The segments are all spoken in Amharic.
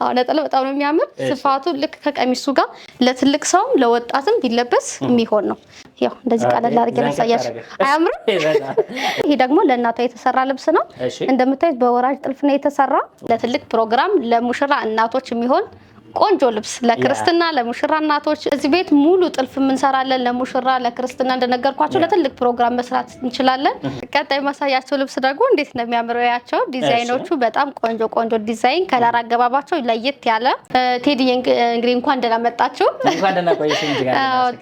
ነጠላው በጣም ነው የሚያምር ስፋቱ ልክ ከቀሚሱ ጋር ለትልቅ ሰው ለወጣትም ቢለበስ የሚሆን ነው ያው እንደዚህ ቀለል አድርጌ ላሳያችሁ አያምርም ይሄ ደግሞ ለእናቷ የተሰራ ልብስ ነው እንደምታዩት በወራጅ ጥልፍ ነው የተሰራ ለትልቅ ፕሮግራም ለሙሽራ እናቶች የሚሆን ቆንጆ ልብስ ለክርስትና ለሙሽራ እናቶች እዚህ ቤት ሙሉ ጥልፍ እንሰራለን ለሙሽራ ለክርስትና እንደነገርኳችሁ ለትልቅ ፕሮግራም መስራት እንችላለን ቀጣይ ማሳያቸው ልብስ ደግሞ እንዴት ነው የሚያምረው ያቸው ዲዛይኖቹ በጣም ቆንጆ ዲዛይን ከለር አገባባቸው ለየት ያለ ቴዲ እንግዲህ እንኳን ደህና መጣችሁ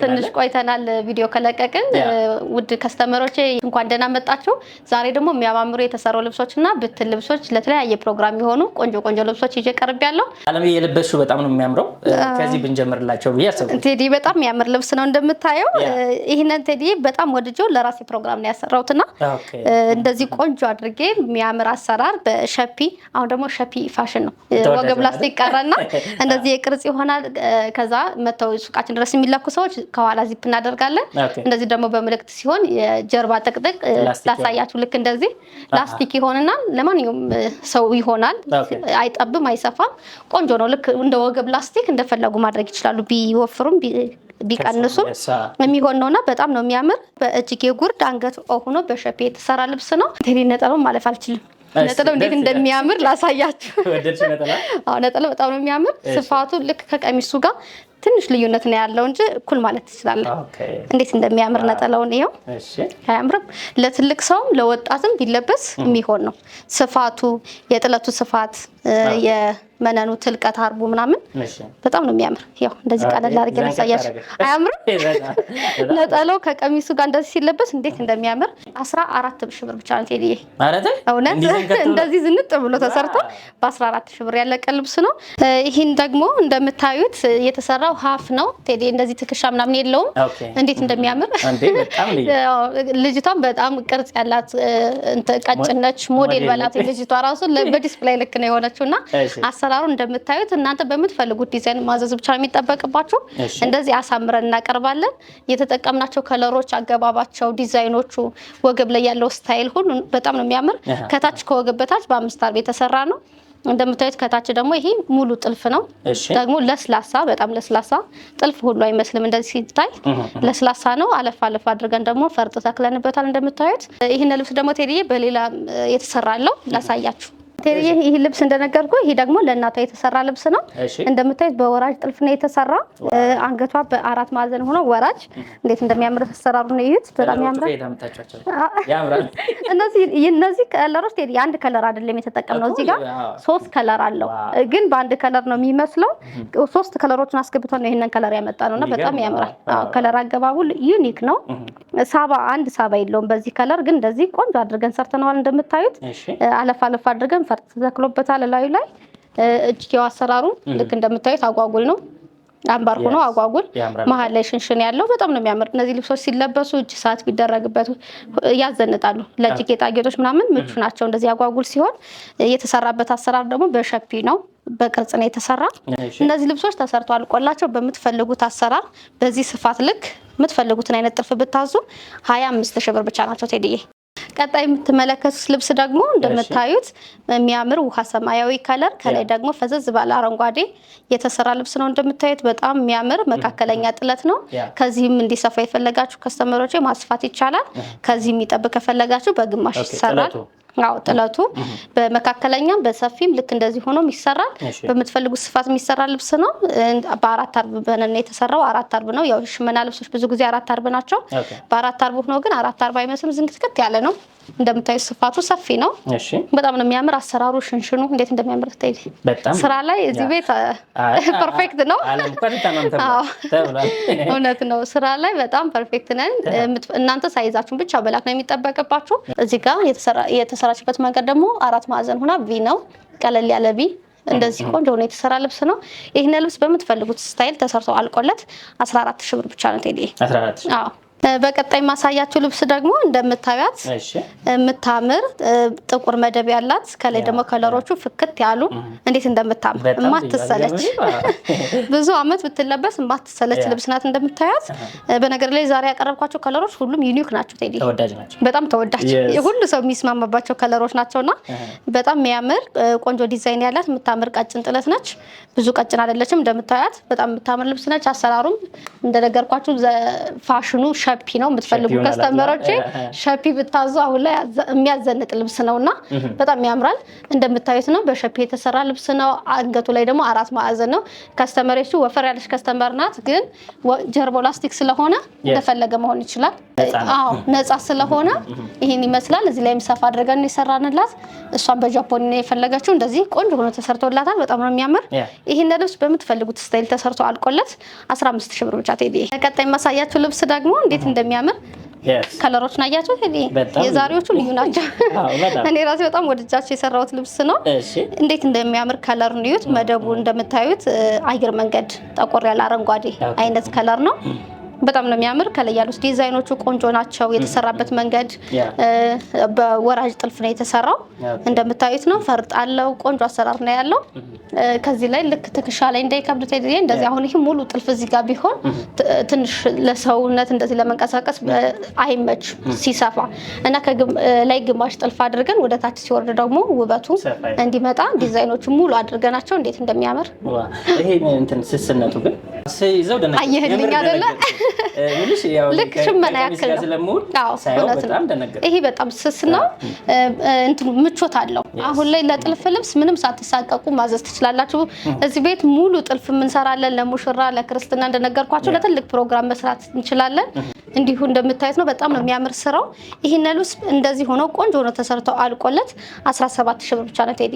ትንሽ ቆይተናል ቪዲዮ ከለቀቅን ውድ ከስተመሮቼ እንኳን ደህና መጣችሁ ዛሬ ደግሞ የሚያማምሩ የተሰሩ ልብሶችና ብትን ልብሶች ለተለያየ ፕሮግራም የሆኑ ቆንጆ ልብሶች ይዤ ቀርቤያለሁ አለም የለበሽው በጣም ነው የሚያምረው ከዚህ ብንጀምርላቸው በያሰው ቴዲ በጣም የሚያምር ልብስ ነው እንደምታየው ይሄንን ቴዲ በጣም ወድጄው ለራሴ ፕሮግራም ነው ያሰራውትና እንደዚህ ቆንጆ አድርጌ የሚያምር አሰራር በሸፒ አሁን ደግሞ ሸፒ ፋሽን ነው ወገብ ፕላስቲክ ቀረና እንደዚህ የቅርጽ ይሆናል ከዛ መተው ሱቃችን ድረስ የሚላኩ ሰዎች ከኋላ ዚፕ እናደርጋለን እንደዚህ ደግሞ በመልእክት ሲሆን የጀርባ ጥቅጥቅ ላሳያችሁ ልክ እንደዚህ ላስቲክ ይሆንና ለማንኛውም ሰው ይሆናል አይጠብም አይሰፋም ቆንጆ ነው ልክ እንደ ወገብ ላስቲክ እንደፈለጉ ማድረግ ይችላሉ ቢወፍሩም ቢቀንሱም የሚሆን ነውና በጣም ነው የሚያምር በእጅጌ ጉርድ አንገት ሆኖ በሸፒ የተሰራ ልብስ ነው ቴዲ ነጠላው ማለፍ አልችልም ነጠላው እንዴት እንደሚያምር ላሳያችሁ ነጠላው በጣም ነው የሚያምር ስፋቱ ልክ ከቀሚሱ ጋር ትንሽ ልዩነት ነው ያለው እንጂ እኩል ማለት ትችላለህ እንዴት እንደሚያምር ነጠላውን ይሄው አያምርም ለትልቅ ሰው ለወጣትም ቢለበስ የሚሆን ነው ስፋቱ የጥለቱ ስፋት የመነኑ ትልቀት አርቡ ምናምን በጣም ነው የሚያምር ያው እንደዚህ ቀለል አድርጌ ላሳያችሁ አያምርም ነጠላው ከቀሚሱ ጋር እንደዚህ ሲለበስ እንዴት እንደሚያምር 14000 ብር ብቻ ነው ቴዲዬ ማለት እንደዚህ ዝንጥ ብሎ ተሰርቶ በ14000 ብር ያለቀ ልብስ ነው ይሄን ደግሞ እንደምታዩት የተሰራው ሀፍ ነው ቴዲ እንደዚህ ትከሻ ምናምን የለውም እንዴት እንደሚያምር ልጅቷን በጣም ቅርጽ ያላት ቀጭነች ሞዴል በላት ልጅቷ ራሱ በዲስፕሌይ ልክ ነው የሆነችውና አሰራሩ እንደምታዩት እናንተ በመትፈልጉት ዲዛይን ማዘዝ ብቻ የሚጠበቅባችሁ እንደዚህ አሳምረን እናቀርባለን የተጠቀምናቸው ከለሮች አገባባቸው ዲዛይኖቹ ወገብ ላይ ያለው ስታይል ሁሉ በጣም ነው የሚያምር ከታች ከወገብ በታች በአምስት አርብ የተሰራ ነው እንደምታዩት ከታች ደግሞ ይሄ ሙሉ ጥልፍ ነው ደግሞ ለስላሳ በጣም ለስላሳ ጥልፍ ሁሉ አይመስልም እንደዚህ ሲታይ ለስላሳ ነው አለፍ አድርገን ደግሞ ፈርጥ ተክለንበታል እንደምታዩት ይሄን ልብስ ደግሞ ቴዲዬ በሌላ የተሰራለው ላሳያችሁ ይሄ ልብስ እንደነገርኩ ይሄ ደግሞ ለእናቷ የተሰራ ልብስ ነው እንደምታዩት በወራጅ ጥልፍ ነው የተሰራ አንገቷ በአራት ማዕዘን ሆኖ ወራጅ እንዴት እንደሚያምር ተሰራሩ ነው ይሁት በጣም ያምራል እነዚህ ከለሮች አንድ ከለር አይደለም የተጠቀምነው እዚህ ጋር ሶስት ከለር አለው ግን በአንድ ከለር ነው የሚመስለው ሶስት ከለሮችን አስገብተን ነው ይሄንን ከለር ያመጣነውና በጣም ያምራል ከለር አገባቡ ዩኒክ ነው አንድ ሳባ የለውም በዚህ ከለር ግን እንደዚህ ቆንጆ አድርገን ሰርተናል እንደምታዩት አለፍ አድርገን ተክሎበታል ላዩ ላይ እጅጌው አሰራሩ ልክ እንደምታዩት አጓጉል ነው አምባር ሆኖ አጓጉል መሃል ላይ ሽንሽን ያለው በጣም ነው የሚያምር እነዚህ ልብሶች ሲለበሱ እጅ ሰዓት ቢደረግበት ያዘንጣሉ ለእጅጌ ጌጣጌጦች ምናምን ምቹ ናቸው እንደዚህ አጓጉል ሲሆን የተሰራበት አሰራር ደግሞ በሸፒ ነው በቅርጽ ነው የተሰራ እነዚህ ልብሶች ተሰርተው አልቆላቸው በመትፈልጉት አሰራር በዚህ ስፋት ልክ የምትፈልጉትን አይነት ጥልፍ ብታዙ 25000 ብር ብቻ ናቸው ቴዲዬ ቀጣይ የምትመለከቱት ልብስ ደግሞ እንደምታዩት የሚያምር ውሃ ሰማያዊ ከለር ከላይ ደግሞ ፈዘዝ ባለ አረንጓዴ የተሰራ ልብስ ነው እንደምታዩት በጣም የሚያምር መካከለኛ ጥለት ነው ከዚህም እንዲሰፋ የፈለጋችሁ ከስተመሮቼ ማስፋት ይቻላል ከዚህም ይጠብቅ ከፈለጋችሁ በግማሽ ይሰራል ጥለቱ በመካከለኛም በሰፊም ልክ እንደዚህ ሆኖ ይሰራል በመትፈልጉት ስፋት የሚሰራ ልብስ ነው በአራት አርብ በነነ የተሰራው አራት አርብ ነው ያው ሽመና ልብሶች ብዙ ጊዜ አራት አርብ ናቸው በአራት አርብ ሆኖ ግን አራት አርብ አይመስልም ዝንክትክት ያለ ነው እንደምታዩት ስፋቱ ሰፊ ነው በጣም ነው የሚያምር አሰራሩ ሽንሽኑ እንዴት እንደሚያምር ታይት ስራ ላይ እዚህ ቤት ፐርፌክት ነው እውነት ነው ስራ ላይ በጣም ፐርፌክት ነን እናንተ ሳይዛችሁን ብቻ በላክ ነው የሚጠበቅባችሁ እዚህ ጋር የተሰራችበት መንገድ ደግሞ አራት ማዕዘን ሆና ቪ ነው ቀለል ያለ ቪ እንደዚህ ቆንጆ ነው የተሰራ ልብስ ነው ይሄን ልብስ በመትፈልጉት ስታይል ተሰርቶ አልቆለት 14000 ብር ብቻ ነው ቴዲ 14 በቀጣይ ማሳያችሁ ልብስ ደግሞ እንደምታዩት የምታምር ጥቁር መደብ ያላት ከላይ ደግሞ ከለሮቹ ፍክት ያሉ እንዴት እንደምታምር ማትሰለች ብዙ አመት ብትለበስ ማትሰለች ልብስ ናት እንደምታዩት። በነገር ላይ ዛሬ ያቀረብኳቸው ከለሮች ሁሉም ዩኒክ ናቸው ቴዲ፣ ተወዳጅ ናቸው፣ በጣም ተወዳጅ ሁሉ ሰው የሚስማማባቸው ከለሮች ናቸውና በጣም የሚያምር ቆንጆ ዲዛይን ያላት የምታምር ቀጭን ጥለት ነች። ብዙ ቀጭን አይደለችም እንደምታዩት፣ በጣም የምታምር ልብስ ነች። አሰራሩም እንደነገርኳችሁ ፋሽኑ ሸፒ ነው የምትፈልጉ ከስተመሮች ሸፒ ብታዙ አሁን ላይ የሚያዘንጥ ልብስ ነውና በጣም ያምራል። እንደምታዩት ነው በሸፒ የተሰራ ልብስ ነው። አንገቱ ላይ ደግሞ 4 ማዕዘን ነው። ከስተመሮቹ ወፈር ያለች ከስተመር ናት፣ ግን ጀርባው ላስቲክ ስለሆነ እንደፈለገ መሆን ይችላል። አዎ ነፃ ስለሆነ ይሄን ይመስላል። እዚህ ላይም ሰፋ አድርገን የሰራንላት እሷን በጃፖኒ ነው የፈለገችው። እንደዚህ ቆንጆ ሆኖ ተሰርቶላታል። በጣም ነው የሚያምር። ይሄን ልብስ በምትፈልጉት ስታይል ተሰርቶ አልቆለት 15000 ብር ብቻ ቴዲ። ቀጣይ ማሳያችሁ ልብስ ደግሞ እንዴት እንደሚያምር ከለሮች ናያችሁ ቴዲ፣ የዛሬዎቹ ልዩ ናቸው። እኔ ራሴ በጣም ወድጃቸው የሰራሁት ልብስ ነው። እንዴት እንደሚያምር ከለር ንዩት። መደቡ እንደምታዩት አየር መንገድ ጠቆር ያለ አረንጓዴ አይነት ከለር ነው። በጣም ነው የሚያምር። ከላይ ያሉት ዲዛይኖቹ ቆንጆ ናቸው። የተሰራበት መንገድ በወራጅ ጥልፍ ነው የተሰራው። እንደምታዩት ነው። ፈርጥ አለው። ቆንጆ አሰራር ነው ያለው። ከዚህ ላይ ልክ ትከሻ ላይ እንዳይከብድ ተይዘኝ እንደዚህ አሁን ይሄ ሙሉ ጥልፍ እዚህ ጋር ቢሆን ትንሽ ለሰውነት እንደዚህ ለመንቀሳቀስ አይመች ሲሰፋ እና ላይ ግማሽ ጥልፍ አድርገን ወደ ታች ሲወርድ ደግሞ ውበቱ እንዲመጣ ዲዛይኖቹ ሙሉ አድርገናቸው እንዴት እንደሚያምር ይሄ እንትን ስስነቱ ግን ሲይዘው ደነቀ አየህልኝ አይደለ? ልክ ሽመና ያክል ነው። ይሄ በጣም ስስ ነው። እንትኑ ምቾት አለው። አሁን ላይ ለጥልፍ ልብስ ምንም ሳትሳቀቁ ማዘዝ ትችላላችሁ። እዚህ ቤት ሙሉ ጥልፍ እንሰራለን። ለሙሽራ፣ ለክርስትና እንደነገርኳችሁ ለትልቅ ፕሮግራም መስራት እንችላለን። እንዲሁ እንደምታዩት ነው። በጣም ነው የሚያምር ስራው። ይሄን ልብስ እንደዚህ ሆኖ ቆንጆ ሆኖ ተሰርተው አልቆለት 17000 ብር ብቻ ነው ቴዲ።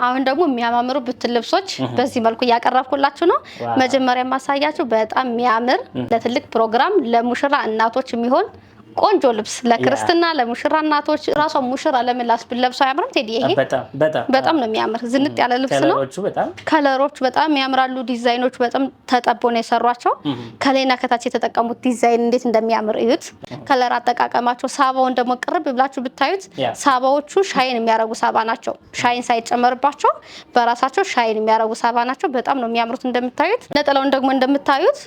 አሁን ደግሞ የሚያማምሩ ብትን ልብሶች በዚህ መልኩ እያቀረብኩላችሁ ነው። መጀመሪያ ማሳያችሁ በጣም የሚያምር ለትልቅ ፕሮግራም ለሙሽራ እናቶች የሚሆን ቆንጆ ልብስ ለክርስትና ለሙሽራ እናቶች ራሷ ሙሽራ ለምላስ ብለብሰው አያምርም ቴዲ? ይሄ በጣም ነው የሚያምር ዝንጥ ያለ ልብስ ነው። ከለሮች በጣም ያምራሉ። ዲዛይኖቹ በጣም ተጠቦ ነው የሰሯቸው። ከላይና ከታች የተጠቀሙት ዲዛይን እንዴት እንደሚያምር እዩት። ከለር አጠቃቀማቸው ሳባውን ደግሞ ቅርብ ብላችሁ ብታዩት ሳባዎቹ ሻይን የሚያረጉ ሳባ ናቸው። ሻይን ሳይጨመርባቸው በራሳቸው ሻይን የሚያረጉ ሳባ ናቸው። በጣም ነው የሚያምሩት። እንደምታዩት ነጠላውን ደግሞ እንደምታዩት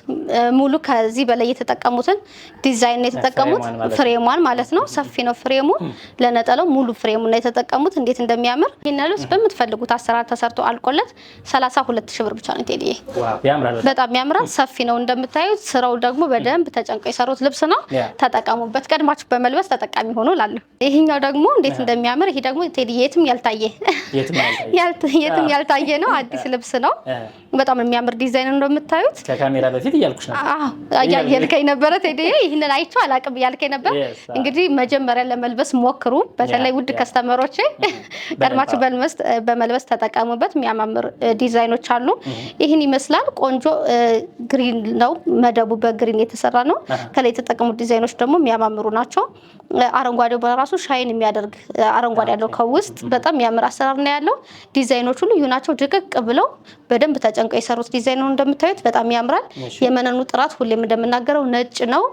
ሙሉ ከዚህ በላይ የተጠቀሙትን ዲዛይን ነው የተጠቀሙት። ፍሬሟን ማለት ነው። ሰፊ ነው ፍሬሙ። ለነጠላው ሙሉ ፍሬሙ ነው የተጠቀሙት። እንዴት እንደሚያምር ይሄን ልብስ በምትፈልጉት አሰራር ተሰርቶ አልቆለት 32000 ብር ብቻ ነው ቴዲ። በጣም ያምራል። ሰፊ ነው እንደምታዩት። ስራው ደግሞ በደንብ ተጨንቀው የሰሩት ልብስ ነው። ተጠቀሙበት። ቀድማችሁ በመልበስ ተጠቃሚ ሆኖ ላለው። ይሄኛው ደግሞ እንዴት እንደሚያምር ይሄ ደግሞ ቴዲ የትም ያልታየ ነው። አዲስ ልብስ ነው። በጣም የሚያምር ዲዛይን እንደምታዩት። ከካሜራ በፊት እያልኩሽ ነበር። ያልከኝ ነበረ ቴዲ። ይሄንን አይቼው አላቅም ያልከኝ ነበር። እንግዲህ መጀመሪያ ለመልበስ ሞክሩ። በተለይ ውድ ከስተመሮቼ ቀድማችሁ በመልበስ ተጠቀሙበት። የሚያማምር ዲዛይኖች አሉ። ይህን ይመስላል። ቆንጆ ግሪን ነው። መደቡ በግሪን የተሰራ ነው። ከላይ የተጠቀሙት ዲዛይኖች ደግሞ የሚያማምሩ ናቸው። አረንጓዴው በራሱ ሻይን የሚያደርግ አረንጓዴ ያለው ከውስጥ በጣም የሚያምር አሰራር ነው ያለው። ዲዛይኖቹ ልዩ ናቸው። ድቅቅ ብለው በደንብ ተጨንቀው የሰሩት ዲዛይን ነው። እንደምታዩት በጣም ያምራል። የመነኑ ጥራት ሁሌም እንደምናገረው ነጭ ነው።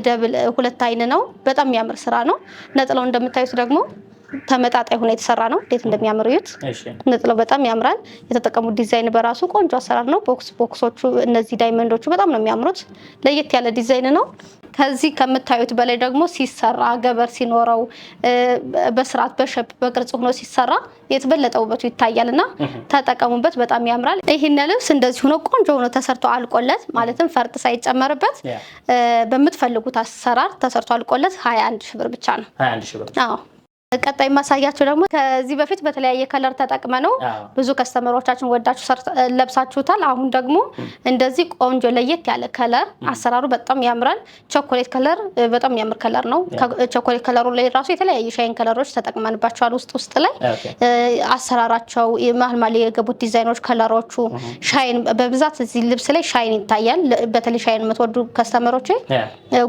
ደብል ሁለት አይን ነው። በጣም የሚያምር ስራ ነው። ነጥለው እንደምታዩት ደግሞ ተመጣጣኝ ሆነ የተሰራ ነው። እንዴት እንደሚያምር እዩት። ነጥለው በጣም ያምራል። የተጠቀሙት ዲዛይን በራሱ ቆንጆ አሰራር ነው። ቦክሶቹ እነዚህ ዳይመንዶቹ በጣም ነው የሚያምሩት። ለየት ያለ ዲዛይን ነው። ከዚህ ከምታዩት በላይ ደግሞ ሲሰራ ገበር ሲኖረው በስርዓት በሸፕ በቅርጽ ሆኖ ሲሰራ የተበለጠ ውበቱ ይታያልና ተጠቀሙበት። በጣም ያምራል። ይሄን ልብስ እንደዚህ ሆኖ ቆንጆ ሆኖ ተሰርቶ አልቆለት ማለትም ፈርጥ ሳይጨመርበት በምትፈልጉት አሰራር ተሰርቶ አልቆለት 21000 ብር ብቻ ነው። 21000 ብር። አዎ። ቀጣይ ማሳያችሁ ደግሞ ከዚህ በፊት በተለያየ ከለር ተጠቅመ ነው ብዙ ከስተመሮቻችን ወዳችሁ ለብሳችሁታል። አሁን ደግሞ እንደዚህ ቆንጆ ለየት ያለ ከለር አሰራሩ በጣም ያምራል። ቾኮሌት ከለር በጣም የሚያምር ከለር ነው። ቾኮሌት ከለሩ ላይ ራሱ የተለያዩ ሻይን ከለሮች ተጠቅመንባቸዋል። ውስጥ ላይ አሰራራቸው መሀል የገቡት ዲዛይኖች ከለሮቹ ሻይን በብዛት እዚህ ልብስ ላይ ሻይን ይታያል። በተለይ ሻይን የምትወዱ ከስተመሮች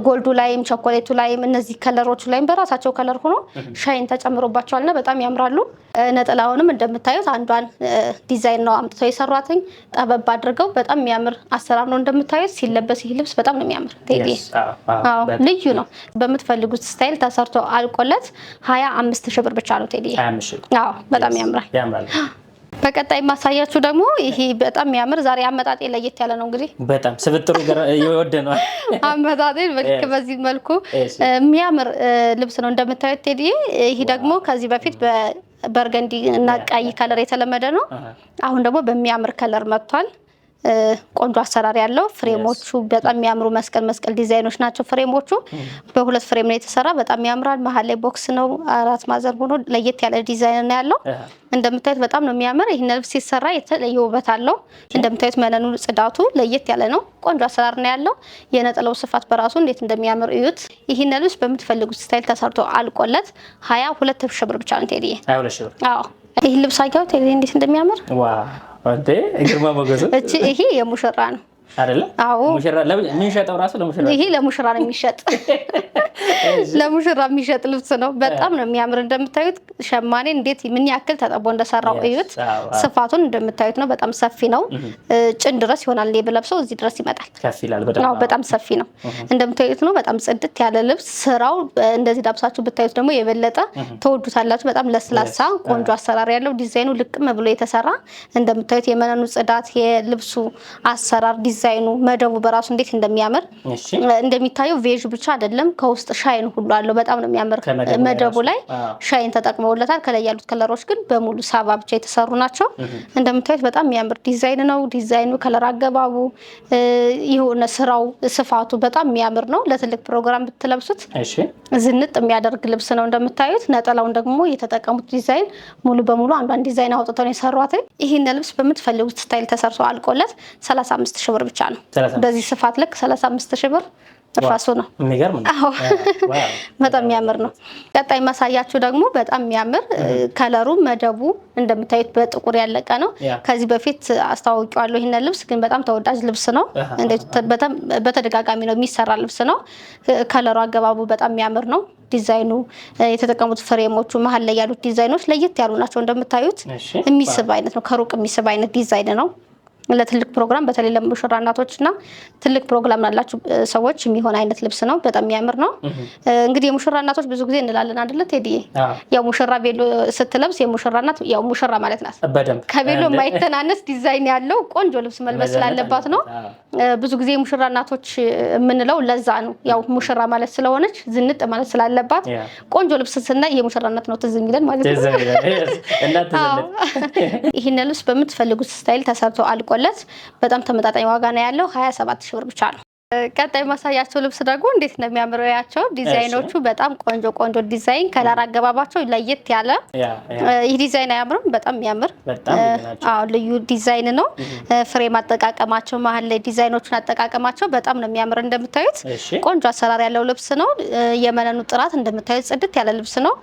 ጎልዱ ላይም ቾኮሌቱ ላይም እነዚህ ከለሮቹ ላይም በራሳቸው ከለር ሆኖ ሻይን ተጨምሮባቸዋልና በጣም ያምራሉ። ነጠላውንም እንደምታዩት አንዷን ዲዛይን ነው አምጥተው የሰሯትኝ ጠበብ አድርገው በጣም የሚያምር አሰራር ነው። እንደምታዩት ሲለበስ ይህ ልብስ በጣም ነው የሚያምር ቴዲ። አዎ ልዩ ነው። በምትፈልጉት ስታይል ተሰርቶ አልቆለት 25,000 ብር ብቻ ነው ቴዲ። አዎ በጣም ያምራል። በቀጣይ ማሳያችሁ ደግሞ ይሄ በጣም የሚያምር ዛሬ አመጣጤ ለየት ያለ ነው። እንግዲህ በጣም ስብጥሩ ይወደናል። አመጣጤ በዚህ መልኩ የሚያምር ልብስ ነው እንደምታዩት ቴዲ። ይሄ ደግሞ ከዚህ በፊት በበርገንዲ እና ቀይ ከለር የተለመደ ነው። አሁን ደግሞ በሚያምር ከለር መጥቷል። ቆንጆ አሰራር ያለው ፍሬሞቹ በጣም የሚያምሩ መስቀል ዲዛይኖች ናቸው። ፍሬሞቹ በሁለት ፍሬም ነው የተሰራ። በጣም ያምራል። መሀል ላይ ቦክስ ነው 4 ማዕዘን ሆኖ ለየት ያለ ዲዛይን ነው ያለው። እንደምታዩት በጣም ነው የሚያምር። ይሄ ልብስ ሲሰራ የተለየ ውበት አለው። እንደምታዩት መነኑ ጽዳቱ ለየት ያለ ነው። ቆንጆ አሰራር ነው ያለው። የነጠላው ስፋት በራሱ እንዴት እንደሚያምር እዩት። ይሄ ልብስ በምትፈልጉት ስታይል ተሰርቶ አልቆለት 22,000 ብር ብቻ ነው ቴዲ። 22,000 ብር። አዎ ይሄ ልብስ አያው ቴዲ እንዴት እንደሚያምር ዋው! አንተ ግርማ ሞገስ። ይሄ የሙሽራ ነው አይደለ? አዎ ሙሽራ ለሚሸጠው ራሱ ለሙሽራ ይሄ ለሙሽራ ነው የሚሸጥ። ለሙሽራ የሚሸጥ ልብስ ነው። በጣም ነው የሚያምር። እንደምታዩት ሸማኔ እንዴት ምን ያክል ተጠቦ እንደሰራው እዩት። ስፋቱን እንደምታዩት ነው። በጣም ሰፊ ነው። ጭን ድረስ ይሆናል። ለብለብሰው እዚህ ድረስ ይመጣል። ከፍ ይላል በጣም። አዎ በጣም ሰፊ ነው። እንደምታዩት ነው። በጣም ጽድት ያለ ልብስ። ስራው እንደዚህ ዳብሳችሁ ብታዩት ደግሞ የበለጠ ተወዱታላችሁ። በጣም ለስላሳ ቆንጆ አሰራር ያለው ዲዛይኑ ልቅም ብሎ የተሰራ እንደምታዩት የመነኑ ጽዳት፣ የልብሱ አሰራር ዲዛይኑ መደቡ በራሱ እንዴት እንደሚያምር እንደሚታየው ቬጅ ብቻ አይደለም ከውስጥ ሻይን ሁሉ አለው። በጣም ነው የሚያምር። መደቡ ላይ ሻይን ተጠቅመውለታል። ከላይ ያሉት ከለሮች ግን በሙሉ ሳባ ብቻ የተሰሩ ናቸው። እንደምታዩት በጣም የሚያምር ዲዛይን ነው። ዲዛይኑ ከለር አገባቡ የሆነ ስራው ስፋቱ በጣም የሚያምር ነው። ለትልቅ ፕሮግራም ብትለብሱት ዝንጥ የሚያደርግ ልብስ ነው። እንደምታዩት ነጠላውን ደግሞ የተጠቀሙት ዲዛይን ሙሉ በሙሉ አንዷን ዲዛይን አውጥተው ነው የሰሯት። ይሄን ልብስ በምትፈልጉት ስታይል ተሰርቶ አልቆለት 35,000 ብር ብቻ ነው። በዚህ ስፋት ልክ 35,000 ብር ራሱ ነው። የሚገርም ነው። አዎ በጣም የሚያምር ነው። ቀጣይ ማሳያችሁ ደግሞ በጣም የሚያምር ከለሩ መደቡ እንደምታዩት በጥቁር ያለቀ ነው። ከዚህ በፊት አስተዋውቂዋለሁ። ይሄን ልብስ ግን በጣም ተወዳጅ ልብስ ነው። በተደጋጋሚ ነው የሚሰራ ልብስ ነው። ከለሩ አገባቡ በጣም የሚያምር ነው። ዲዛይኑ የተጠቀሙት ፍሬሞቹ መሀል ላይ ያሉት ዲዛይኖች ለየት ያሉ ናቸው። እንደምታዩት የሚስብ አይነት ነው። ከሩቅ የሚስብ አይነት ዲዛይን ነው። ለትልቅ ፕሮግራም በተለይ ለሙሽራ እናቶችና ትልቅ ፕሮግራም ላላችሁ ሰዎች የሚሆን አይነት ልብስ ነው። በጣም የሚያምር ነው። እንግዲህ የሙሽራ እናቶች ብዙ ጊዜ እንላለን አይደለ ቴዲ? ያው ሙሽራ ቤሎ ስትለብስ የሙሽራ እናት ያው ሙሽራ ማለት ናት። ከቤሎ የማይተናነስ ዲዛይን ያለው ቆንጆ ልብስ መልበስ ስላለባት ነው። ብዙ ጊዜ የሙሽራ እናቶች የምንለው ለዛ ነው። ያው ሙሽራ ማለት ስለሆነች ዝንጥ ማለት ስላለባት ቆንጆ ልብስ ስናይ የሙሽራ እናት ነው ትዝ የሚለን ማለት ነው። ይሄን ልብስ በምትፈልጉት ስታይል ተሰርቶ አልቆ በጣም ተመጣጣኝ ዋጋ ነው ያለው። 27,000 ብር ብቻ ነው። ቀጣይ ማሳያቸው ልብስ ደግሞ እንዴት እንደሚያምሩ ያቸው ዲዛይኖቹ በጣም ቆንጆ ዲዛይን ከለር አገባባቸው ለየት ያለ ይህ ዲዛይን አያምርም? በጣም የሚያምር አዎ ልዩ ዲዛይን ነው። ፍሬም አጠቃቀማቸው መሀል ላይ ዲዛይኖቹን አጠቃቀማቸው በጣም ነው የሚያምር። እንደምታዩት ቆንጆ አሰራር ያለው ልብስ ነው። የመነኑ ጥራት እንደምታዩት ጽድት ያለ ልብስ ነው።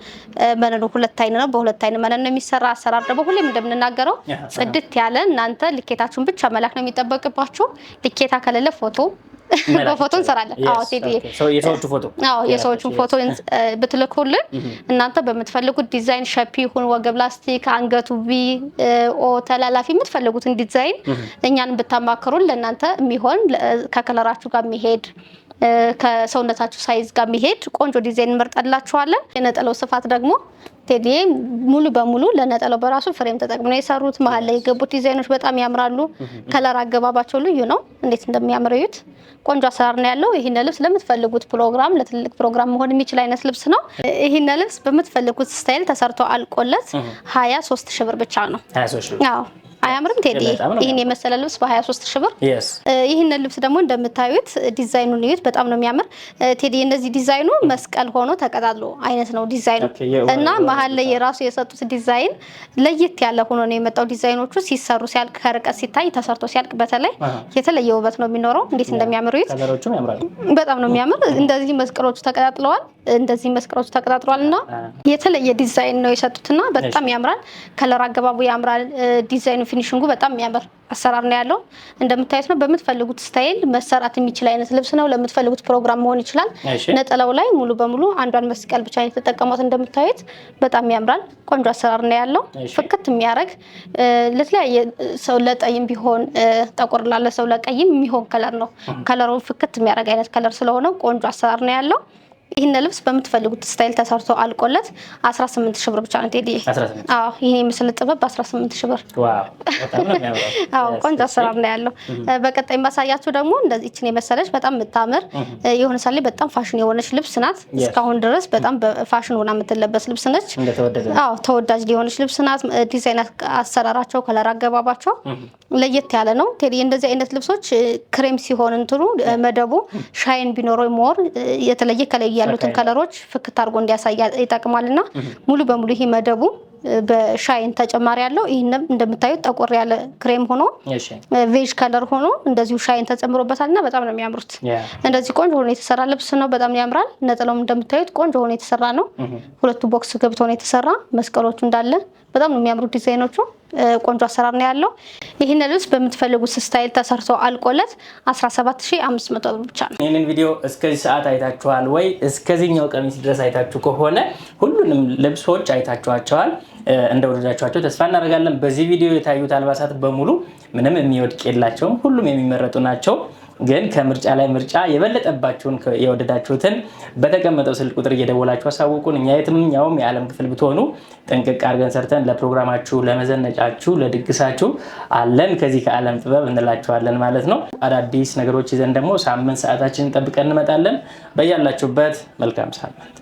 መነኑ 2 አይን ነው። በ2 አይን መነን ነው የሚሰራ። አሰራር ደግሞ ሁሌም እንደምንናገረው ጽድት ያለ እናንተ ልኬታችሁን ብቻ መላክ ነው የሚጠበቅባችሁ። ልኬታ ከሌለ ፎቶ በፎቶ እንሰራለን። አዎ ቴዲ የሰዎቹን ፎቶ ብትልኩልን እናንተ በምትፈልጉት ዲዛይን ሸፒ ይሁን ወገብ ላስቲክ አንገቱ ቪ ኦ ተላላፊ የምትፈልጉትን ዲዛይን እኛን ብታማክሩን ለእናንተ የሚሆን ከከለራችሁ ጋር የሚሄድ ከሰውነታችሁ ሳይዝ ጋር የሚሄድ ቆንጆ ዲዛይን እንመርጣላችኋለን። የነጠላው ስፋት ደግሞ ቴዲ ሙሉ በሙሉ ለነጠላው በራሱ ፍሬም ተጠቅመው ነው የሰሩት። መሀል ላይ የገቡት ዲዛይኖች በጣም ያምራሉ። ከለር አገባባቸው ልዩ ነው። እንዴት እንደሚያምሩት ቆንጆ አሰራር ነው ያለው። ይሄን ልብስ ለምትፈልጉት ፕሮግራም ለትልቅ ፕሮግራም መሆን የሚችል አይነት ልብስ ነው። ይሄን ልብስ በምትፈልጉት ስታይል ተሰርቶ አልቆለት 23,000 ብር ብቻ ነው። 23,000 አዎ አያምርም ቴዲ? ይሄን የመሰለ ልብስ በ23,000 ብር። ይሄን ልብስ ደግሞ እንደምታዩት ዲዛይኑን እዩት። በጣም ነው የሚያምር ቴዲ። እነዚህ ዲዛይኑ መስቀል ሆኖ ተቀጣጥሎ አይነት ነው ዲዛይኑ እና መሀል ላይ የራሱ የሰጡት ዲዛይን ለየት ያለ ሆኖ ነው የመጣው። ዲዛይኖቹ ሲሰሩ ሲያልቅ ከርቀት ሲታይ ተሰርቶ ሲያልቅ በተለይ የተለየ ውበት ነው የሚኖረው። እንዴት እንደሚያምሩ እዩት። በጣም ነው የሚያምር። እንደዚህ መስቀሎቹ ተቀጣጥለዋል። እንደዚህ መስቀሎቹ ተቀጣጥለዋልና የተለየ ዲዛይን ነው የሰጡትና በጣም ያምራል። ከለር አገባቡ ያምራል። ዲዛይኑ ፊኒሺንጉ በጣም የሚያምር አሰራር ነው ያለው። እንደምታዩት ነው። በምትፈልጉት ስታይል መሰራት የሚችል አይነት ልብስ ነው። ለምትፈልጉት ፕሮግራም መሆን ይችላል። ነጠላው ላይ ሙሉ በሙሉ አንዷን መስቀል ብቻ ነው የተጠቀሙት። እንደምታዩት በጣም ያምራል። ቆንጆ አሰራር ነው ያለው። ፍክት የሚያደርግ ለተለያየ ሰው ለጠይም ቢሆን ጠቆር ላለ ሰው ለቀይም የሚሆን ከለር ነው። ከለሩ ፍክት የሚያደርግ አይነት ከለር ስለሆነ ቆንጆ አሰራር ነው ያለው። ይሄን ልብስ በምትፈልጉት ስታይል ተሰርቶ አልቆለት 18000 ብር ብቻ ነው ቴዲ። አዎ ይሄ ምስል ጥበብ በ18000 ብር። ዋው በጣም ነው የሚያምረው። አዎ ቆንጆ አሰራር ነው ያለው። በቀጣይ ማሳያችሁ ደግሞ እንደዚህ እቺን የመሰለች በጣም የምታምር የሆነ ሳለ በጣም ፋሽን የሆነች ልብስ ናት። እስካሁን ድረስ በጣም በፋሽን ሆና የምትለበስ ልብስ ነች። አዎ ተወዳጅ የሆነች ልብስ ናት። ዲዛይን አሰራራቸው፣ ከለር አገባባቸው ለየት ያለ ነው ቴዲ። እንደዚህ አይነት ልብሶች ክሬም ሲሆን እንትሩ መደቡ ሻይን ቢኖረው ሞር የተለየ ከላይ ያሉትን ከለሮች ፍክት አድርጎ እንዲያሳይ ይጠቅማልና ሙሉ በሙሉ ይሄ መደቡ በሻይን ተጨማሪ ያለው። ይሄንም እንደምታዩት ጠቆር ያለ ክሬም ሆኖ ቬጅ ከለር ሆኖ እንደዚሁ ሻይን ተጨምሮበታልና በጣም ነው የሚያምሩት። እንደዚህ ቆንጆ ሆኖ የተሰራ ልብስ ነው። በጣም ያምራል። ነጠላውም እንደምታዩት ቆንጆ ሆኖ የተሰራ ነው። ሁለቱ ቦክስ ገብቶ ነው የተሰራ። መስቀሎቹ እንዳለ በጣም ነው የሚያምሩት ዲዛይኖቹ። ቆንጆ አሰራር ነው ያለው። ይሄን ልብስ በምትፈልጉት ስታይል ተሰርቶ አልቆለት 17500 ብር ብቻ ነው። ይሄንን ቪዲዮ እስከዚህ ሰዓት አይታችኋል ወይ? እስከዚህኛው ቀሚስ ድረስ አይታችሁ ከሆነ ሁሉንም ልብሶች አይታችኋቸዋል። እንደወደዳችኋቸው ተስፋ እናደርጋለን። በዚህ ቪዲዮ የታዩት አልባሳት በሙሉ ምንም የሚወድቅ የላቸውም። ሁሉም የሚመረጡ ናቸው። ግን ከምርጫ ላይ ምርጫ የበለጠባችሁን የወደዳችሁትን በተቀመጠው ስልክ ቁጥር እየደወላችሁ አሳውቁን። እኛ የትኛውም የዓለም ክፍል ብትሆኑ ጥንቅቅ አድርገን ሰርተን ለፕሮግራማችሁ፣ ለመዘነጫችሁ፣ ለድግሳችሁ አለን ከዚህ ከዓለም ጥበብ እንላችኋለን ማለት ነው። አዳዲስ ነገሮች ይዘን ደግሞ ሳምንት ሰዓታችንን ጠብቀን እንመጣለን። በያላችሁበት መልካም ሳምንት